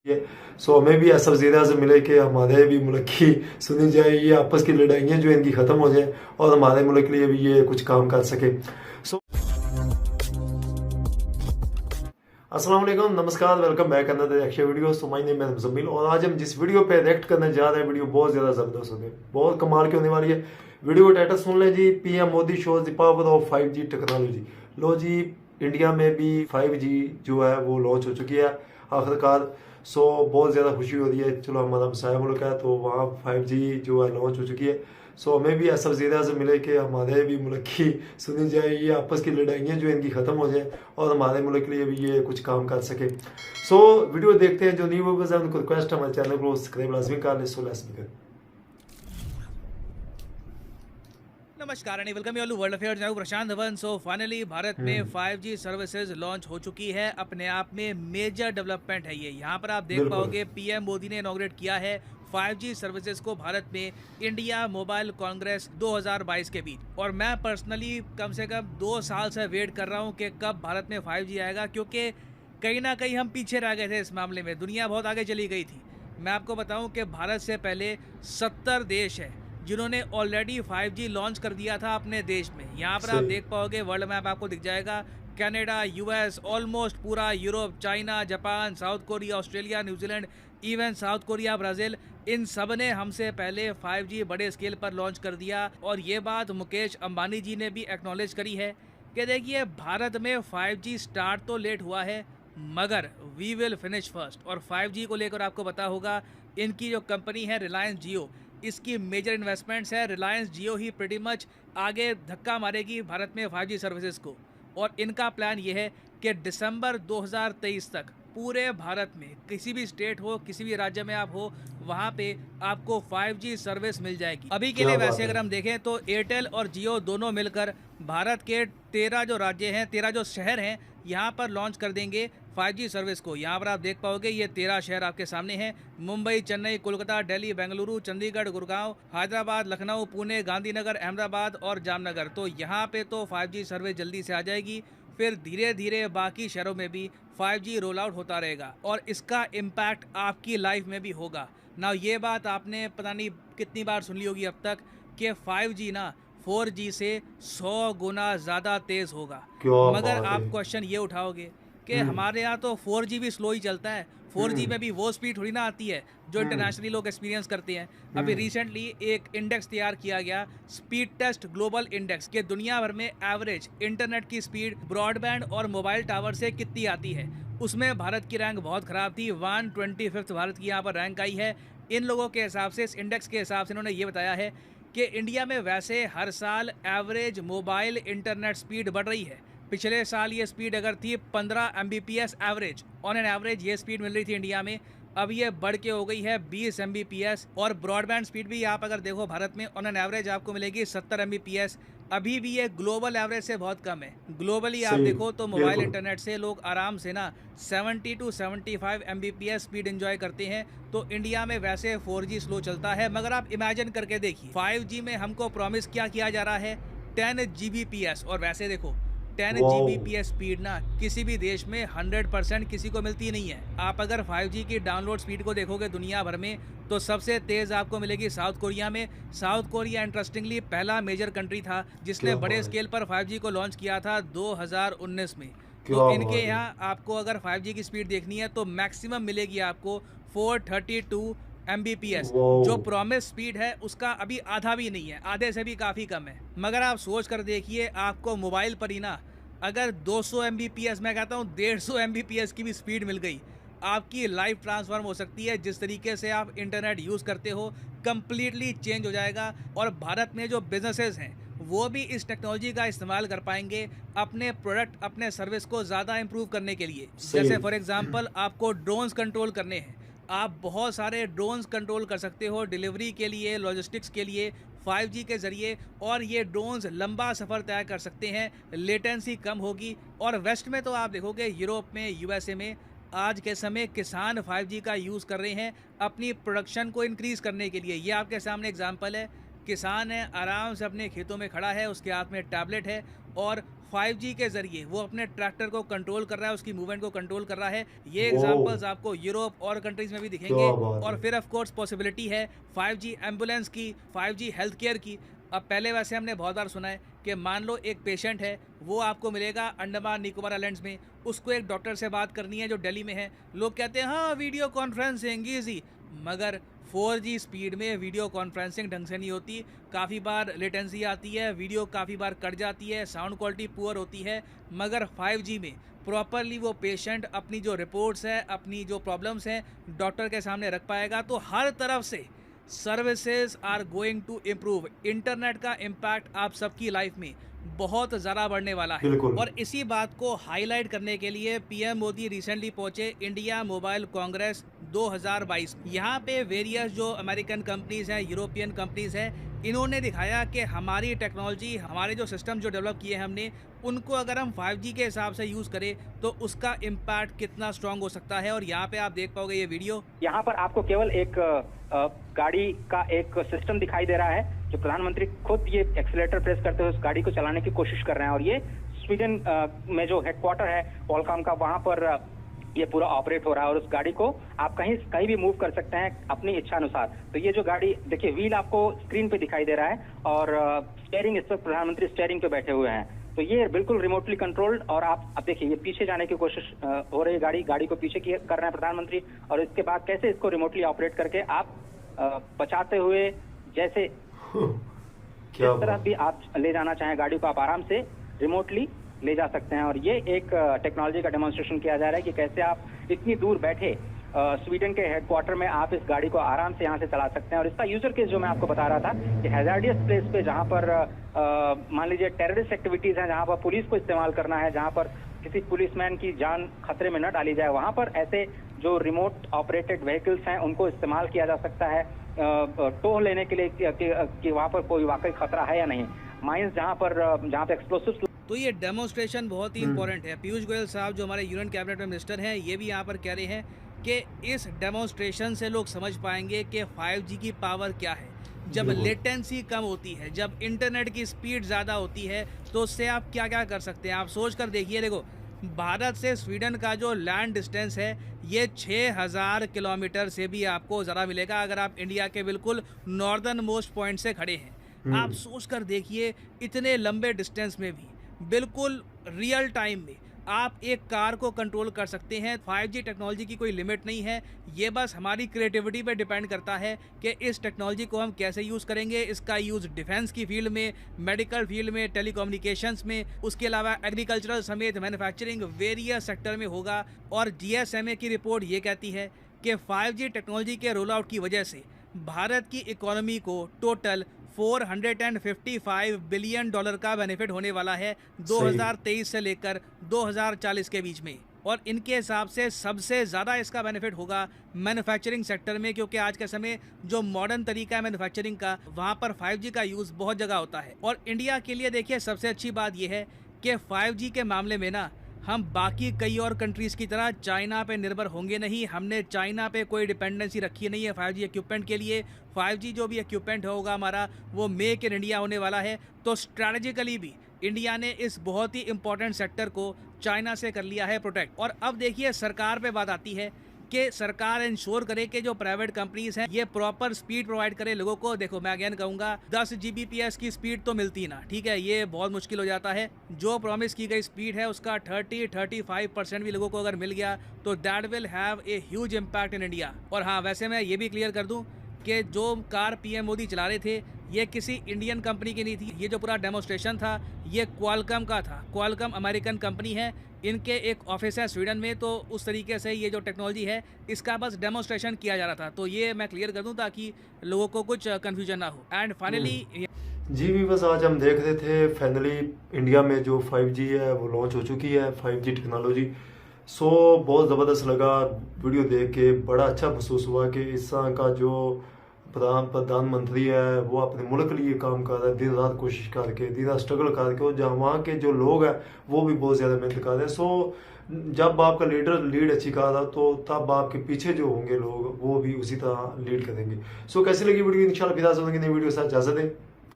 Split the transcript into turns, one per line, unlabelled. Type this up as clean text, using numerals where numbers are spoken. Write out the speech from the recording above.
है। सो हमें भी ऐसा वज़ीर-ए-आज़म मिले कि हमारे भी मुल्क की सुनी जाए, ये आपस की लड़ाइयाँ जो इनकी ख़त्म हो जाएँ और हमारे मुल्क के लिए भी ये कुछ काम कर सके। सो अस्सलाम वालेकुम, नमस्कार, welcome back another reaction video. So my name is Muzammil और आज हम जिस वीडियो पे रिएक्ट करने जा रहे हैं, वीडियो बहुत ज़्यादा ज़बरदस्त होगी, बहुत कमाल की होने वाली है। वीडियो का टाइटल सुन लें जी, PM Modi shows the power of 5G technology. लो जी, इंडिया में भी 5G जो है वो लॉन्च हो चुकी है आखिरकार। सो बहुत ज़्यादा खुशी हो रही है। चलो हमारा हमसाया मुल्क है तो वहाँ 5G जो है लॉन्च हो चुकी है। सो हमें भी ऐसा वज़ीर-ए-आज़म मिले कि हमारे भी मुल्क की सुनी जाए, ये आपस की लड़ाइयाँ जो इनकी ख़त्म हो जाएँ और हमारे मुल्क के लिए भी ये कुछ काम कर सके। सो वीडियो देखते हैं। जो न्यू व्यूअर्स हैं उनको रिक्वेस्ट है हमारे चैनल को सब्सक्राइब लाजमी कर लें। So let's begin.
नमस्कार and welcome you all to world affairs. मैं हूं प्रशांत धवन। सो फाइनली भारत में 5G सर्विसेज लॉन्च हो चुकी है। अपने आप में मेजर डेवलपमेंट है ये। यहाँ पर आप देख
बिल्कुल
पाओगे पीएम मोदी ने इनॉग्रेट किया है 5G सर्विसेज को भारत में इंडिया मोबाइल कांग्रेस 2022 के बीच। और मैं पर्सनली कम से कम 2 साल से वेट कर रहा हूँ कि कब भारत में 5G आएगा, क्योंकि कहीं ना कहीं हम पीछे रह गए थे इस मामले में। दुनिया बहुत आगे चली गई थी। मैं आपको बताऊं कि भारत से पहले 70 देश है जिन्होंने ऑलरेडी 5G लॉन्च कर दिया था अपने देश में। यहाँ पर आप
सही।
देख पाओगे, वर्ल्ड मैप आपको दिख जाएगा। कनाडा, यूएस, ऑलमोस्ट पूरा Europe, China, Japan, South Korea, Australia, New Zealand, even South Korea, Brazil, इन सब ने हमसे पहले 5G बड़े स्केल पर लॉन्च कर दिया। और ये बात मुकेश अंबानी जी ने भी एक्नॉलेज करी है कि देखिए, भारत में 5G स्टार्ट तो लेट हुआ है मगर वी विल फिनिश फर्स्ट। और 5G को लेकर आपको पता होगा, इनकी जो कंपनी है रिलायंस जियो, इसकी मेजर इन्वेस्टमेंट्स है। रिलायंस जियो ही प्रीटी मच आगे धक्का मारेगी भारत में 5G सर्विसेज को। और इनका प्लान ये है कि दिसंबर 2023 तक पूरे भारत में किसी भी स्टेट हो, किसी भी राज्य में आप हो, वहाँ पे आपको 5G सर्विस मिल जाएगी। अभी के
क्या
लिए
बात
वैसे
है।
अगर हम देखें तो एयरटेल और जियो दोनों मिलकर भारत के 13 जो राज्य हैं, 13 जो शहर हैं, यहाँ पर लॉन्च कर देंगे 5G सर्विस को। यहाँ पर आप देख पाओगे ये 13 शहर आपके सामने हैं। मुंबई, चेन्नई, कोलकाता, दिल्ली, बेंगलुरु, चंडीगढ़, गुड़गांव, हैदराबाद, लखनऊ, पुणे, गांधीनगर, अहमदाबाद और जामनगर। तो यहाँ पे तो 5G सर्विस जल्दी से आ जाएगी। फिर धीरे धीरे बाकी शहरों में भी 5G रोल आउट होता रहेगा और इसका इम्पैक्ट आपकी लाइफ में भी होगा ना। ये बात आपने पता नहीं कितनी बार सुन ली होगी अब तक कि 5G ना 4G से 100 गुना ज़्यादा तेज़ होगा।
क्या
मगर
बात है।
आप क्वेश्चन ये उठाओगे कि
हम्म।
हमारे यहाँ तो 4G भी स्लो ही चलता है, 4G
हम्म।
में भी वो स्पीड थोड़ी ना आती है जो
हम्म।
इंटरनेशनली लोग एक्सपीरियंस करते हैं। अभी
हम्म।
रिसेंटली एक इंडेक्स तैयार किया गया, स्पीड टेस्ट ग्लोबल इंडेक्स, के दुनिया भर में एवरेज इंटरनेट की स्पीड ब्रॉडबैंड और मोबाइल टावर से कितनी आती है। उसमें भारत की रैंक बहुत ख़राब थी, 125th भारत की यहाँ पर रैंक आई है। इन लोगों के हिसाब से, इस इंडेक्स के हिसाब से इन्होंने ये बताया है कि इंडिया में वैसे हर साल एवरेज मोबाइल इंटरनेट स्पीड बढ़ रही है। पिछले साल ये स्पीड अगर थी 15 Mbps average, on an average ये स्पीड मिल रही थी इंडिया में। अब ये बढ़ के हो गई है 20 Mbps। और ब्रॉडबैंड स्पीड भी आप अगर देखो भारत में ऑन एन एवरेज आपको मिलेगी 70 Mbps। अभी भी ये ग्लोबल एवरेज से बहुत कम है। ग्लोबली आप
सही।
देखो तो मोबाइल
बिल्कुल।
इंटरनेट से लोग आराम से ना 70 to 75 Mbps स्पीड एंजॉय करते हैं। तो इंडिया में वैसे 4G स्लो चलता है, मगर आप इमेजिन करके देखिए 5G में हमको प्रॉमिस क्या किया जा रहा है, 10 Gbps। और वैसे देखो 10
वाओ।
Gbps स्पीड ना किसी भी देश में 100% किसी को मिलती नहीं है। आप अगर 5G की डाउनलोड स्पीड को देखोगे दुनिया भर में तो सबसे तेज़ आपको मिलेगी साउथ कोरिया में। साउथ कोरिया इंटरेस्टिंगली पहला मेजर कंट्री था जिसने
क्या
बड़े
बात है।
स्केल पर 5G को लॉन्च किया था 2019 में। तो
क्या
इनके
बात है।
यहाँ आपको अगर 5G की स्पीड देखनी है तो मैक्सिमम मिलेगी आपको 432 Mbps।
वाओ।
जो प्रॉमिस स्पीड है उसका अभी आधा भी नहीं है, आधे से भी काफ़ी कम है। मगर आप सोच कर देखिए, आपको मोबाइल पर ही ना अगर 200 Mbps, मैं कहता हूँ 150 Mbps की भी स्पीड मिल गई, आपकी लाइफ ट्रांसफॉर्म हो सकती है। जिस तरीके से आप इंटरनेट यूज़ करते हो कंप्लीटली चेंज हो जाएगा। और भारत में जो बिजनेसेस हैं वो भी इस टेक्नोलॉजी का इस्तेमाल कर पाएंगे अपने प्रोडक्ट, अपने सर्विस को ज़्यादा इंप्रूव करने के लिए।
सही।
जैसे फॉर एग्जांपल आपको ड्रोन्स कंट्रोल करने हैं, आप बहुत सारे ड्रोन्स कंट्रोल कर सकते हो डिलीवरी के लिए, लॉजिस्टिक्स के लिए 5G के ज़रिए। और ये ड्रोन्स लंबा सफ़र तय कर सकते हैं, लेटेंसी कम होगी। और वेस्ट में तो आप देखोगे, यूरोप में, यूएसए में आज के समय किसान 5G का यूज़ कर रहे हैं अपनी प्रोडक्शन को इंक्रीज़ करने के लिए। ये आपके सामने एग्जांपल है, किसान है, आराम से अपने खेतों में खड़ा है, उसके हाथ में टैबलेट है और 5G के जरिए वो अपने ट्रैक्टर को कंट्रोल कर रहा है, उसकी मूवमेंट को कंट्रोल कर रहा है। ये
वो
एग्जांपल्स आपको यूरोप और कंट्रीज में भी दिखेंगे।
क्या बात
और
है।
फिर ऑफ कोर्स पॉसिबिलिटी है 5G एम्बुलेंस की, 5G हेल्थ केयर की। अब पहले वैसे हमने बहुत बार सुना है कि मान लो एक पेशेंट है, वो आपको मिलेगा अंडमान निकोबार आइलैंड्स में, उसको एक डॉक्टर से बात करनी है जो दिल्ली में है। लोग कहते हैं हाँ वीडियो कॉन्फ्रेंसिंग ईजी, मगर 4G स्पीड में वीडियो कॉन्फ्रेंसिंग ढंग से नहीं होती। काफ़ी बार लेटेंसी आती है, वीडियो काफ़ी बार कट जाती है, साउंड क्वालिटी पुअर होती है। मगर 5G में प्रॉपरली वो पेशेंट अपनी जो रिपोर्ट्स है, अपनी जो प्रॉब्लम्स हैं, डॉक्टर के सामने रख पाएगा। तो हर तरफ से services are going to improve. Internet का इम्पैक्ट आप सबकी लाइफ में बहुत ज़्यादा बढ़ने वाला है।
बिल्कुल।
और इसी बात को हाईलाइट करने के लिए पीएम मोदी रिसेंटली पहुंचे इंडिया मोबाइल कांग्रेस 2022। यहाँ पे वेरियस जो अमेरिकन कंपनीज हैं, यूरोपियन कंपनीज हैं, इन्होंने दिखाया कि हमारी टेक्नोलॉजी, हमारे जो सिस्टम जो डेवलप किए हैं हमने, उनको अगर हम 5G के हिसाब से यूज़ करें तो उसका इम्पैक्ट कितना स्ट्रांग हो सकता है। और यहाँ पे आप देख पाओगे ये वीडियो।
यहाँ पर आपको केवल एक गाड़ी का एक सिस्टम दिखाई दे रहा है, जो प्रधानमंत्री खुद ये एक्सीलेटर प्रेस करते हुए उस गाड़ी को चलाने की कोशिश कर रहे हैं। और ये स्वीडन में जो हेडक्वार्टर है क्वालकॉम का, वहां पर ये पूरा ऑपरेट हो रहा है। और उस गाड़ी को आप कहीं कहीं भी मूव कर सकते हैं अपनी इच्छा अनुसार। तो ये जो गाड़ी देखिए, व्हील आपको स्क्रीन पे दिखाई दे रहा है और स्टीयरिंग, इस वक्त प्रधानमंत्री स्टीयरिंग पे बैठे हुए हैं। तो ये बिल्कुल रिमोटली कंट्रोल्ड। और आप अब देखिए, ये पीछे जाने की कोशिश हो रही है, गाड़ी को पीछे कर रहे हैं प्रधानमंत्री। और इसके बाद कैसे इसको रिमोटली ऑपरेट करके आप बचाते हुए, जैसे
क्या
जिस तरह भी आप ले जाना चाहें गाड़ी को, आप आराम से रिमोटली ले जा सकते हैं। और ये एक टेक्नोलॉजी का डेमोन्स्ट्रेशन किया जा रहा है कि कैसे आप इतनी दूर बैठे स्वीडन के हेडक्वार्टर में आप इस गाड़ी को आराम से यहाँ से चला सकते हैं। और इसका यूजर केस जो मैं आपको बता रहा था कि हैजार्डियस प्लेस पे, जहाँ पर मान लीजिए टेररिस्ट एक्टिविटीज हैं, जहाँ पर पुलिस को इस्तेमाल करना है, जहाँ पर किसी पुलिसमैन की जान खतरे में न डाली जाए, वहाँ पर ऐसे जो रिमोट ऑपरेटेड व्हीकल्स हैं उनको इस्तेमाल किया जा सकता है टोह लेने के लिए कि वहाँ पर कोई वाकई खतरा है या नहीं। माइंस जहाँ पे एक्सप्लोसिव।
तो ये डेमोन्स्ट्रेशन बहुत ही इंपॉर्टेंट है। पीयूष गोयल साहब जो हमारे यूनियन कैबिनेट में मिनिस्टर हैं, ये भी यहाँ पर कह रहे हैं कि इस डेमोन्स्ट्रेशन से लोग समझ पाएंगे कि 5G की पावर क्या है। जब लेटेंसी कम होती है, जब इंटरनेट की स्पीड ज़्यादा होती है, तो उससे आप क्या क्या कर सकते हैं। आप सोच कर देखिए, देखो भारत से स्वीडन का जो लैंड डिस्टेंस है ये 6000 किलोमीटर से भी आपको ज़रा मिलेगा अगर आप इंडिया के बिल्कुल नॉर्दर्न मोस्ट पॉइंट से खड़े हैं। आप सोच कर देखिए, इतने लंबे डिस्टेंस में भी बिल्कुल रियल टाइम में आप एक कार को कंट्रोल कर सकते हैं। 5G टेक्नोलॉजी की कोई लिमिट नहीं है, ये बस हमारी क्रिएटिविटी पे डिपेंड करता है कि इस टेक्नोलॉजी को हम कैसे यूज़ करेंगे। इसका यूज़ डिफेंस की फील्ड में, मेडिकल फील्ड में, टेलीकम्युनिकेशंस में, उसके अलावा एग्रीकल्चरल समेत मैन्युफैक्चरिंग वेरियस सेक्टर में होगा। और GSMA की रिपोर्ट ये कहती है कि 5G टेक्नोलॉजी के रोल आउट की वजह से भारत की इकोनॉमी को टोटल $455 बिलियन का बेनिफिट होने वाला है 2023 से लेकर 2040 के बीच में। और इनके हिसाब से सबसे ज़्यादा इसका बेनिफिट होगा मैन्युफैक्चरिंग सेक्टर में, क्योंकि आज के समय जो मॉडर्न तरीका है मैन्युफैक्चरिंग का, वहाँ पर 5G का यूज़ बहुत जगह होता है। और इंडिया के लिए देखिए सबसे अच्छी बात यह है कि 5G के मामले में ना हम बाकी कई और कंट्रीज़ की तरह चाइना पे निर्भर होंगे नहीं। हमने चाइना पे कोई डिपेंडेंसी रखी नहीं है 5G इक्विपमेंट के लिए। 5G जो भी इक्विपमेंट होगा हमारा, वो मेक इन इंडिया होने वाला है। तो स्ट्रैटेजिकली भी इंडिया ने इस बहुत ही इंपॉर्टेंट सेक्टर को चाइना से कर लिया है प्रोटेक्ट। और अब देखिए सरकार पे बात आती है कि सरकार इंश्योर करे कि जो प्राइवेट कंपनीज हैं ये प्रॉपर स्पीड प्रोवाइड करे लोगों को। देखो मैं अगेन कहूँगा 10 Gbps की स्पीड तो मिलती ना, ठीक है, ये बहुत मुश्किल हो जाता है। जो प्रॉमिस की गई स्पीड है उसका 30-35% भी लोगों को अगर मिल गया तो that will have a huge impact in India. और हाँ, वैसे मैं ये भी क्लियर कर दूँ कि जो कार पीएम मोदी चला रहे थे ये किसी इंडियन कंपनी की नहीं थी। ये जो पूरा डेमोन्स्ट्रेशन था ये क्वालकॉम का था। क्वालकॉम अमेरिकन कंपनी है, इनके एक ऑफिस है स्वीडन में। तो उस तरीके से ये जो टेक्नोलॉजी है इसका बस डेमोन्स्ट्रेशन किया जा रहा था। तो ये मैं क्लियर कर दूं ताकि लोगों को कुछ कन्फ्यूजन ना हो। एंड फाइनली
जी भी बस आज हम देख रहे थे फाइनली इंडिया में जो 5G है वो लॉन्च हो चुकी है, 5G टेक्नोलॉजी। सो बहुत ज़बरदस्त लगा वीडियो देख के, बड़ा अच्छा महसूस हुआ कि इस तरह का जो प्रधानमंत्री है वो अपने मुल्क के लिए काम कर रहा है, दिन रात कोशिश करके, दिन रात स्ट्रगल करके। और जहाँ वहाँ के जो लोग हैं वो भी बहुत ज़्यादा मेहनत कर रहे हैं। सो जब आपका लीडर लीड अच्छी कर रहा तो तब आपके पीछे जो होंगे लोग वो भी उसी तरह लीड करेंगे। सो कैसी लगी वीडियो, इंशाल्लाह फिर आज नई वीडियो के साथ इजाज़त दें।